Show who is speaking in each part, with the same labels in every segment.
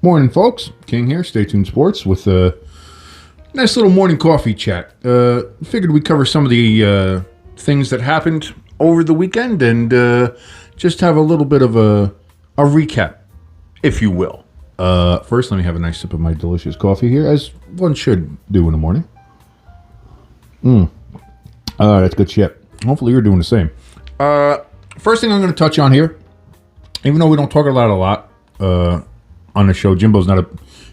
Speaker 1: Morning, folks. King here, Stay Tuned Sports, with a nice little morning coffee chat. Figured we'd cover some of the things that happened over the weekend and just have a little bit of a recap, if you will. First, let me have a nice sip of my delicious coffee here, as one should do in the morning. That's good shit. Hopefully you're doing the same. First thing I'm going to touch on here, even though we don't talk about it a lot on the show, Jimbo's not a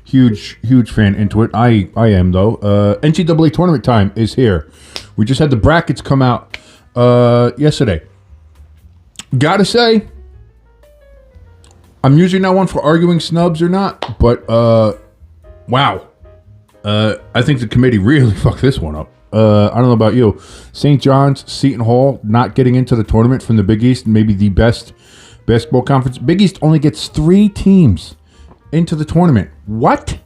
Speaker 1: huge fan into it. I am, though. NCAA tournament time is here. We just had the brackets come out yesterday. Gotta say, I'm usually not one for arguing snubs or not, but wow. I think the committee really fucked this one up. I don't know about you. St. John's, Seton Hall not getting into the tournament from the Big East, maybe the best basketball conference. Big East only gets 3 teams into the tournament. What?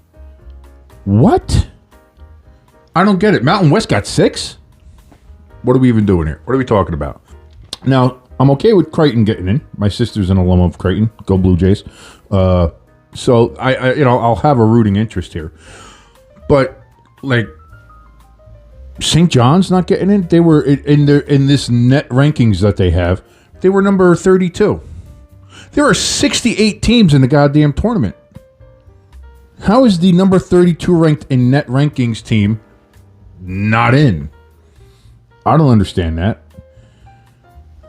Speaker 1: I don't get it. Mountain West got 6? What are we even doing here? What are we talking about? Now, I'm okay with Creighton getting in. My sister's an alum of Creighton. Go Blue Jays. So I'll have a rooting interest here. But like St. John's not getting in. They were in this net rankings that they have. They were number 32. There are 68 teams in the goddamn tournament. How is the number 32 ranked in net rankings team not in? I don't understand that.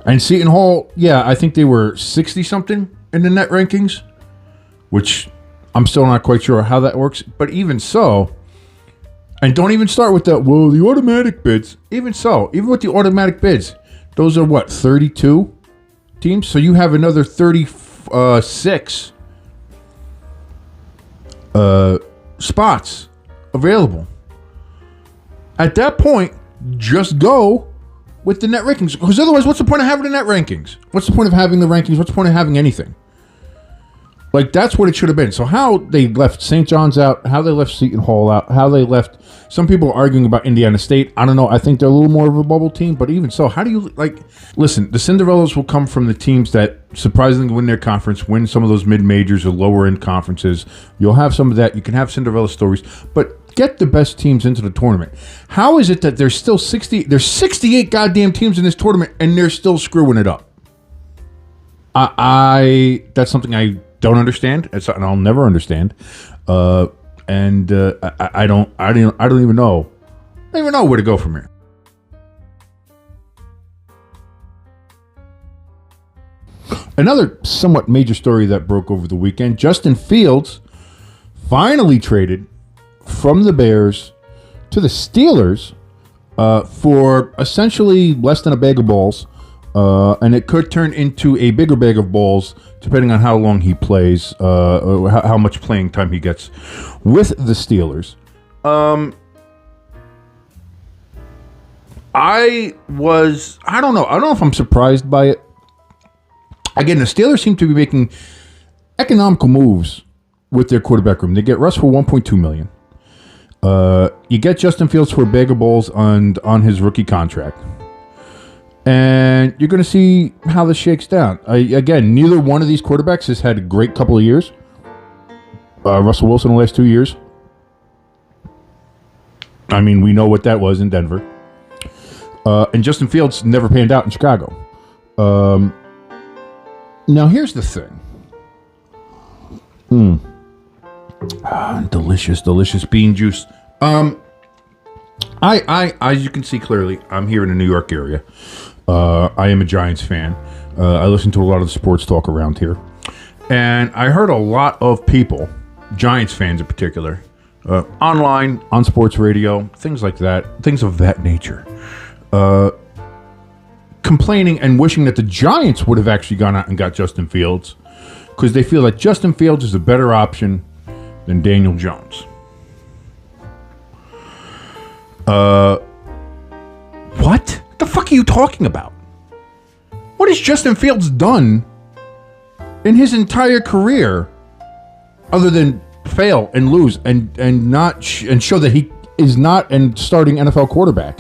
Speaker 1: And Seton Hall, yeah, I think they were 60-something in the net rankings, which I'm still not quite sure how that works. But even so, and don't even start with that, well, the automatic bids. Even so, even with the automatic bids, those are what, 32 teams? So you have another 36 spots available. At that point, just go with the net rankings. Because otherwise, what's the point of having the net rankings? What's the point of having the rankings? What's the point of having anything? Like, that's what it should have been. So how they left St. John's out, how they left Seton Hall out, how they left... Some people are arguing about Indiana State. I don't know. I think they're a little more of a bubble team. But even so, how do you... Listen, the Cinderellas will come from the teams that surprisingly win their conference, win some of those mid-majors or lower-end conferences. You'll have some of that. You can have Cinderella stories. But get the best teams into the tournament. How is it that there's still 60... There's 68 goddamn teams in this tournament, and they're still screwing it up? That's something I don't understand. It's something I'll never understand. I don't even know. I don't even know where to go from here. Another somewhat major story that broke over the weekend: Justin Fields finally traded from the Bears to the Steelers for essentially less than a bag of balls. And it could turn into a bigger bag of balls depending on how long he plays, or how much playing time he gets with the Steelers. I don't know if I'm surprised by it. Again, the Steelers seem to be making economical moves with their quarterback room. They get Russ for $1.2 million. You get Justin Fields for a bag of balls on his rookie contract. And you're going to see how this shakes down. Again, neither one of these quarterbacks has had a great couple of years. Russell Wilson the last 2 years. I mean, we know what that was in Denver. And Justin Fields never panned out in Chicago. Now, here's the thing. Delicious bean juice. I, as you can see clearly, I'm here in the New York area. I am a Giants fan. I listen to a lot of the sports talk around here. And I heard a lot of people, Giants fans in particular, online, on sports radio, things like that, things of that nature, complaining and wishing that the Giants would have actually gone out and got Justin Fields because they feel that Justin Fields is a better option than Daniel Jones. What? What the fuck are you talking about? What has Justin Fields done in his entire career other than fail and lose and show that he is not a starting NFL quarterback?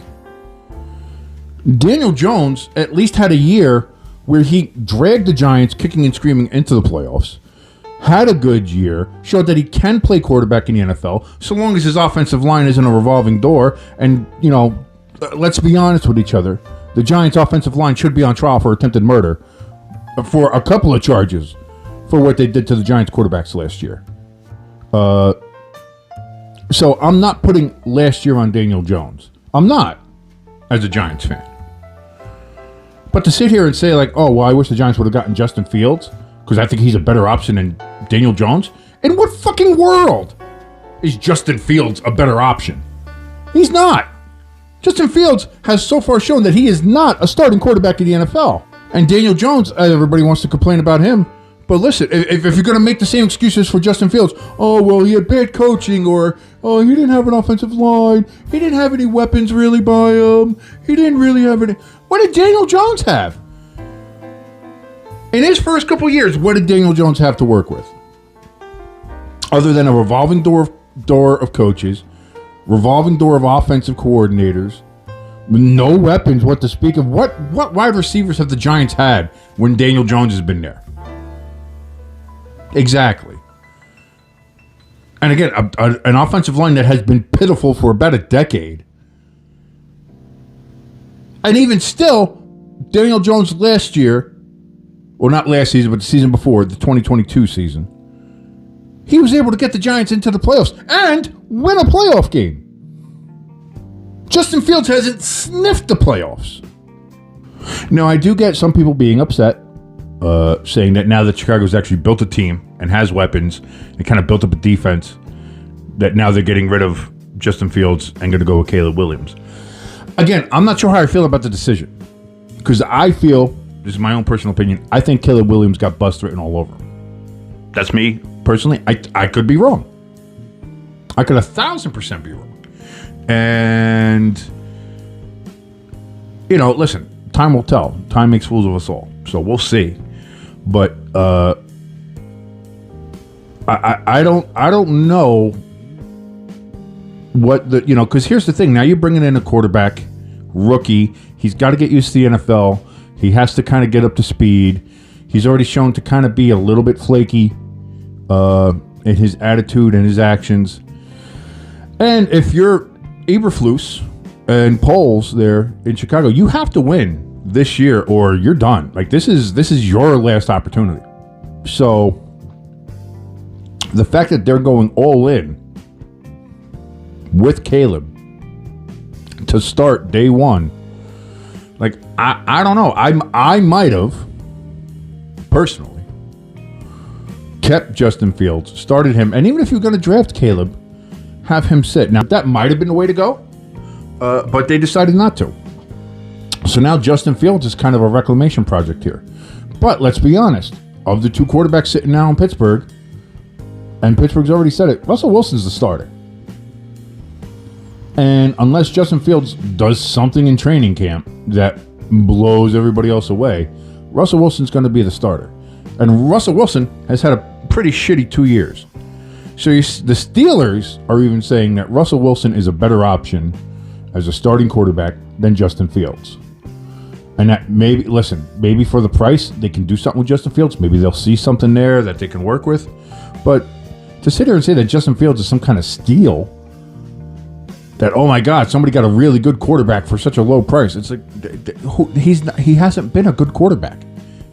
Speaker 1: Daniel Jones at least had a year where he dragged the Giants kicking and screaming into the playoffs. had a good year, showed that he can play quarterback in the NFL, so long as his offensive line isn't a revolving door. And, let's be honest with each other. The Giants' offensive line should be on trial for attempted murder for a couple of charges for what they did to the Giants quarterbacks last year. So I'm not putting last year on Daniel Jones. I'm not, as a Giants fan. But to sit here and say, like, oh, well, I wish the Giants would have gotten Justin Fields because I think he's a better option than Daniel Jones. In what fucking world is Justin Fields a better option? He's not. Justin Fields has so far shown that he is not a starting quarterback in the NFL. And Daniel Jones, everybody wants to complain about him. But listen, if you're going to make the same excuses for Justin Fields, oh, well, he had bad coaching, or, oh, he didn't have an offensive line, he didn't have any weapons really by him, he didn't really have any... What did Daniel Jones have? In his first couple years, what did Daniel Jones have to work with? Other than a revolving door of coaches, revolving door of offensive coordinators, no weapons, what to speak of. What wide receivers have the Giants had when Daniel Jones has been there? Exactly. And again, an offensive line that has been pitiful for about a decade. And even still, Daniel Jones last year, well, not last season, but the season before, the 2022 season, he was able to get the Giants into the playoffs and win a playoff game. Justin Fields hasn't sniffed the playoffs. Now, I do get some people being upset, saying that now that Chicago's actually built a team and has weapons and kind of built up a defense, that now they're getting rid of Justin Fields and going to go with Caleb Williams. Again, I'm not sure how I feel about the decision, because I feel, this is my own personal opinion, I think Caleb Williams got bust written all over him. That's me personally. I could be wrong. I could 1,000% be wrong. And, listen, time will tell. Time makes fools of us all. So we'll see. But I don't know what the, because here's the thing. Now you're bringing in a quarterback, rookie. He's got to get used to the NFL. He has to kind of get up to speed. He's already shown to kind of be a little bit flaky in his attitude and his actions. And if you're Eberflus and Poles there in Chicago, you have to win this year or you're done. Like, this is your last opportunity. So the fact that they're going all in with Caleb to start day one, like, I don't know. I might have personally kept Justin Fields, started him, and even if you're going to draft Caleb, have him sit. Now, that might have been the way to go, but they decided not to. So now Justin Fields is kind of a reclamation project here. But let's be honest. Of the two quarterbacks sitting now in Pittsburgh, and Pittsburgh's already said it, Russell Wilson's the starter. And unless Justin Fields does something in training camp that blows everybody else away, Russell Wilson's going to be the starter. And Russell Wilson has had a pretty shitty 2 years. So the Steelers are even saying that Russell Wilson is a better option as a starting quarterback than Justin Fields. And that maybe for the price, they can do something with Justin Fields. Maybe they'll see something there that they can work with. But to sit here and say that Justin Fields is some kind of steal, that, oh my God, somebody got a really good quarterback for such a low price. It's like, he hasn't been a good quarterback.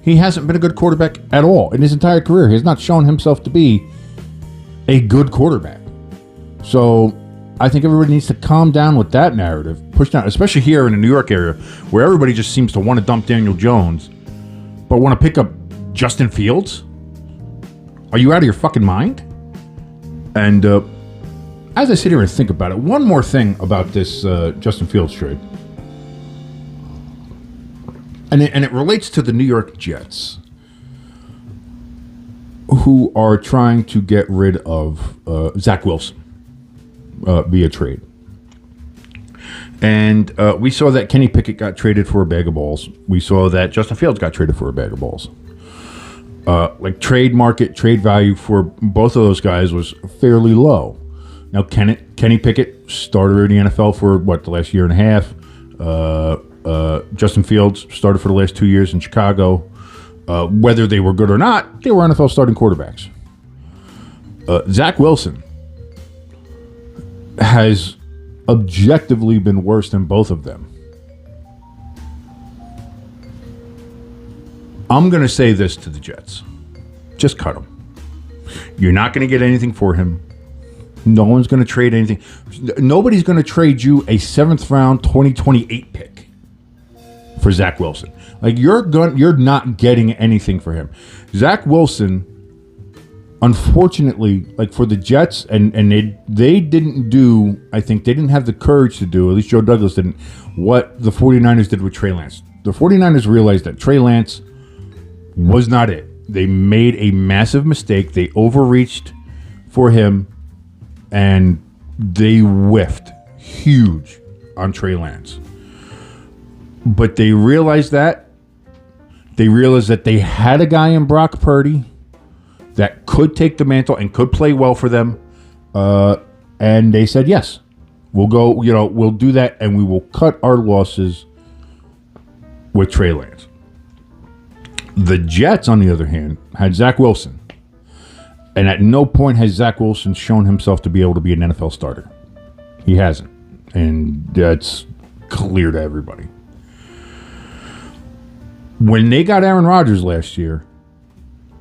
Speaker 1: He hasn't been a good quarterback at all in his entire career. He has not shown himself to be a good quarterback. So I think everybody needs to calm down with that narrative. Push down, especially here in the New York area, where everybody just seems to want to dump Daniel Jones, but want to pick up Justin Fields. Are you out of your fucking mind? And as I sit here and think about it, one more thing about this Justin Fields trade. And it relates to the New York Jets, who are trying to get rid of Zach Wilson via trade. And we saw that Kenny Pickett got traded for a bag of balls. We saw that Justin Fields got traded for a bag of balls. Trade value for both of those guys was fairly low. Now, Kenny Pickett started in the NFL for, the last year and a half. Justin Fields started for the last 2 years in Chicago. Whether they were good or not, they were NFL starting quarterbacks. Zach Wilson has objectively been worse than both of them. I'm going to say this to the Jets. Just cut him. You're not going to get anything for him. No one's going to trade anything. Nobody's going to trade you a 7th round 2028 pick for Zach Wilson. Like, you're not getting anything for him. Zach Wilson, unfortunately, like for the Jets, and they didn't do, I think they didn't have the courage to do, at least Joe Douglas didn't, what the 49ers did with Trey Lance. The 49ers realized that Trey Lance was not it. They made a massive mistake. They overreached for him, and they whiffed huge on Trey Lance. But they realized that. They realized that they had a guy in Brock Purdy that could take the mantle and could play well for them. And they said, yes, we'll go, we'll do that, and we will cut our losses with Trey Lance. The Jets, on the other hand, had Zach Wilson. And at no point has Zach Wilson shown himself to be able to be an NFL starter. He hasn't. And that's clear to everybody. When they got Aaron Rodgers last year,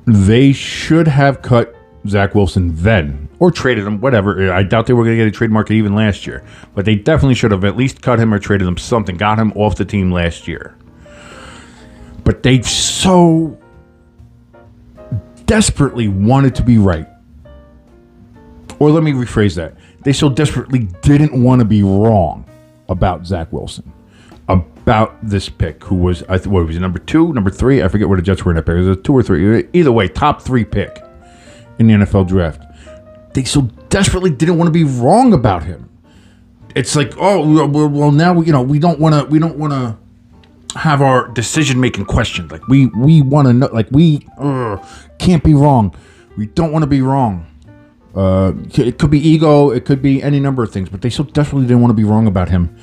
Speaker 1: they should have cut Zach Wilson then. Or traded him, whatever. I doubt they were going to get a trade market even last year. But they definitely should have at least cut him or traded him something. Got him off the team last year. But they so desperately wanted to be right. Or let me rephrase that. They so desperately didn't want to be wrong about Zach Wilson. About this pick, who was, what was it, number 2, number 3? I forget where the Jets were in that pick. It was a 2 or 3. Either way, top 3 pick in the NFL draft. They so desperately didn't want to be wrong about him. It's like, oh, well, now we don't want to have our decision making questioned. Like we want to know. Like we can't be wrong. We don't want to be wrong. It could be ego. It could be any number of things. But they so desperately didn't want to be wrong about him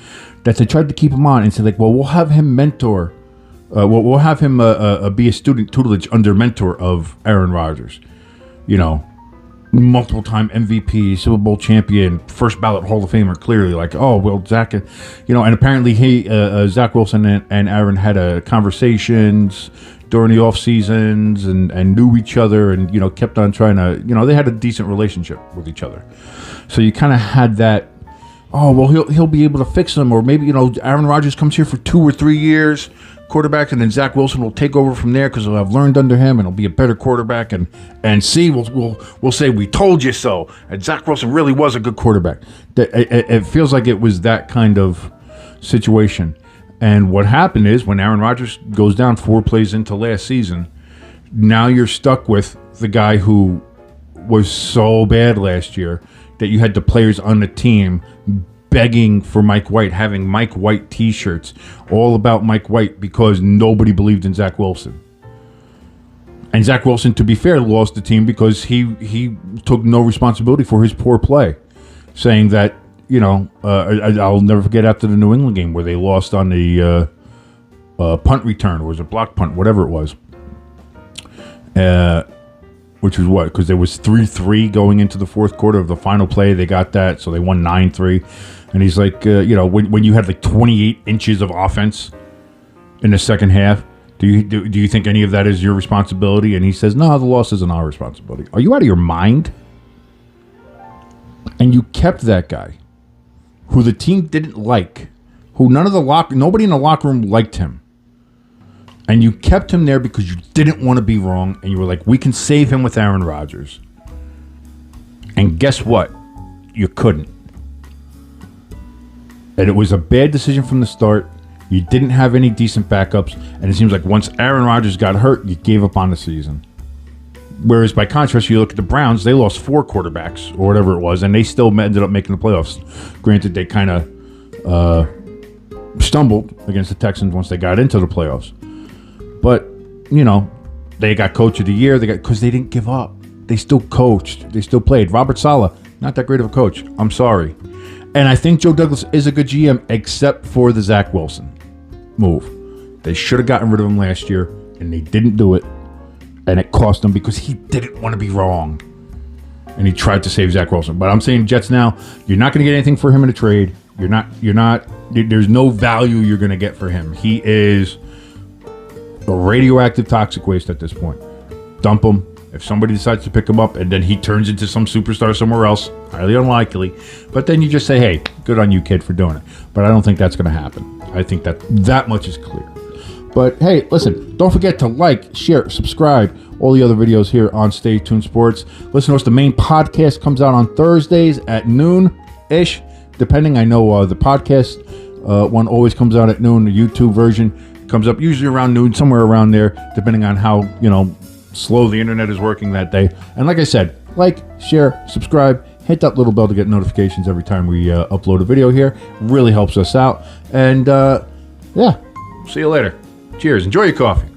Speaker 1: that they tried to keep him on and said, like, well, we'll have him mentor. We'll have him be a student tutelage under mentor of Aaron Rodgers. Multiple time MVP, Super Bowl champion, first ballot Hall of Famer. Clearly, like, oh well, Zach, and apparently Zach Wilson and Aaron had conversations during the off seasons and knew each other and kept on trying to they had a decent relationship with each other. So you kind of had that. Oh well, he'll be able to fix them, or maybe Aaron Rodgers comes here for 2 or 3 years, quarterback, and then Zach Wilson will take over from there because he'll have learned under him and he'll be a better quarterback. And see, we'll say we told you so. And Zach Wilson really was a good quarterback. It feels like it was that kind of situation. And what happened is when Aaron Rodgers goes down 4 plays into last season, now you're stuck with the guy who was so bad last year that you had the players on the team begging for Mike White, having Mike White T-shirts all about Mike White because nobody believed in Zach Wilson. And Zach Wilson, to be fair, lost the team because he took no responsibility for his poor play, saying that, I'll never forget after the New England game where they lost on the punt return, or was it block punt, whatever it was. Which was what? Because there was 3-3 going into the fourth quarter of the final play. They got that, so they won 9-3. And he's like, when you had like 28 inches of offense in the second half, do you think any of that is your responsibility? And he says, no, the loss isn't our responsibility. Are you out of your mind? And you kept that guy, who the team didn't like, who nobody in the locker room liked him. And you kept him there because you didn't want to be wrong. And you were like, we can save him with Aaron Rodgers. And guess what? You couldn't. And it was a bad decision from the start. You didn't have any decent backups. And it seems like once Aaron Rodgers got hurt, you gave up on the season. Whereas by contrast, you look at the Browns, they lost 4 quarterbacks or whatever it was. And they still ended up making the playoffs. Granted, they kind of stumbled against the Texans once they got into the playoffs. But, they got coach of the year. Because they didn't give up. They still coached. They still played. Robert Saleh, not that great of a coach. I'm sorry. And I think Joe Douglas is a good GM, except for the Zach Wilson move. They should have gotten rid of him last year, and they didn't do it. And it cost them because he didn't want to be wrong. and he tried to save Zach Wilson. But I'm saying Jets now, you're not going to get anything for him in a trade. You're not. There's no value you're going to get for him. He is a radioactive toxic waste at this point. Dump him. If somebody decides to pick him up and then he turns into some superstar somewhere else, highly unlikely. But then you just say, hey, good on you, kid, for doing it. But I don't think that's going to happen. I think that much is clear. But hey, listen, don't forget to like, share, subscribe, all the other videos here on Stay Tuned Sports. Listen to us. The main podcast comes out on Thursdays at noon-ish, depending. I know the podcast one always comes out at noon. The YouTube version comes up usually around noon, somewhere around there, depending on how, slow the internet is working that day. And like I said, like, share, subscribe, hit that little bell to get notifications every time we upload a video here. Really helps us out. And yeah, see you later. Cheers. Enjoy your coffee.